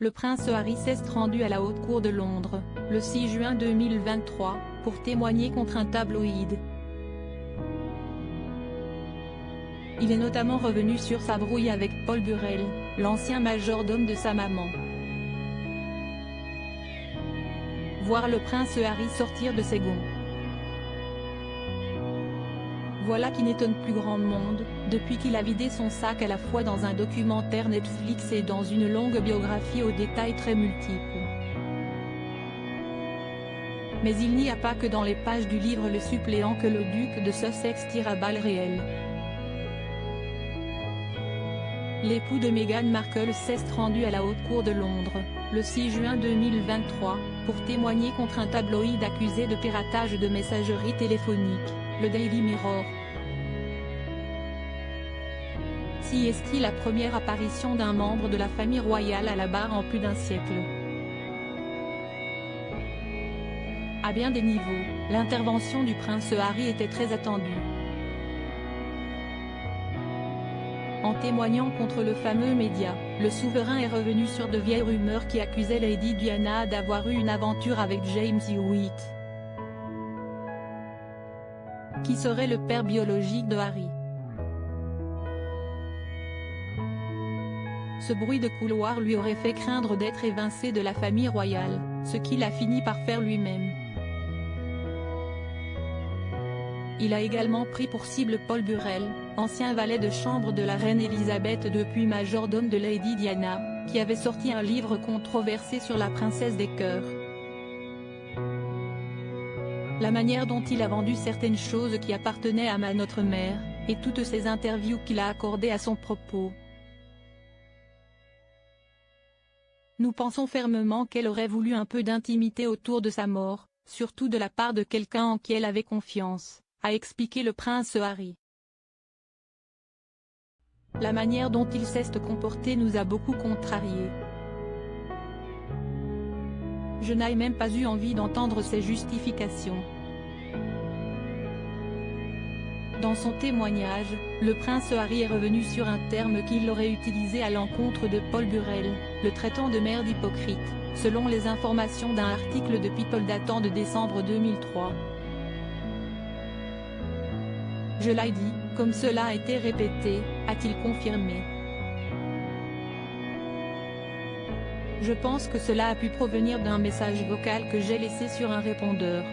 Le prince Harry s'est rendu à la Haute Cour de Londres, le 6 juin 2023, pour témoigner contre un tabloïd. Il est notamment revenu sur sa brouille avec Paul Burrell, l'ancien majordome de sa maman. Voir le prince Harry sortir de ses gonds. Voilà qui n'étonne plus grand monde, depuis qu'il a vidé son sac à la fois dans un documentaire Netflix et dans une longue biographie aux détails très multiples. Mais il n'y a pas que dans les pages du livre Le Suppléant que le duc de Sussex tire à balles réelles. L'époux de Meghan Markle s'est rendu à la Haute Cour de Londres, le 6 juin 2023, pour témoigner contre un tabloïd accusé de piratage de messagerie téléphonique, le Daily Mirror. Si est-il la première apparition d'un membre de la famille royale à la barre en plus d'un siècle. À bien des niveaux, l'intervention du prince Harry était très attendue. En témoignant contre le fameux média, le souverain est revenu sur de vieilles rumeurs qui accusaient Lady Diana d'avoir eu une aventure avec James Hewitt, qui serait le père biologique de Harry. Ce bruit de couloir lui aurait fait craindre d'être évincé de la famille royale, ce qu'il a fini par faire lui-même. Il a également pris pour cible Paul Burrell, ancien valet de chambre de la reine Elisabeth depuis majordome de Lady Diana, qui avait sorti un livre controversé sur la princesse des cœurs. La manière dont il a vendu certaines choses qui appartenaient à notre mère, et toutes ces interviews qu'il a accordées à son propos. Nous pensons fermement qu'elle aurait voulu un peu d'intimité autour de sa mort, surtout de la part de quelqu'un en qui elle avait confiance, a expliqué le prince Harry. La manière dont il s'est comporté nous a beaucoup contrariés. Je n'ai même pas eu envie d'entendre ses justifications. Dans son témoignage, le prince Harry est revenu sur un terme qu'il aurait utilisé à l'encontre de Paul Burrell, le traitant de merde hypocrite, selon les informations d'un article de People datant de décembre 2003. Je l'ai dit, comme cela a été répété, a-t-il confirmé. Je pense que cela a pu provenir d'un message vocal que j'ai laissé sur un répondeur.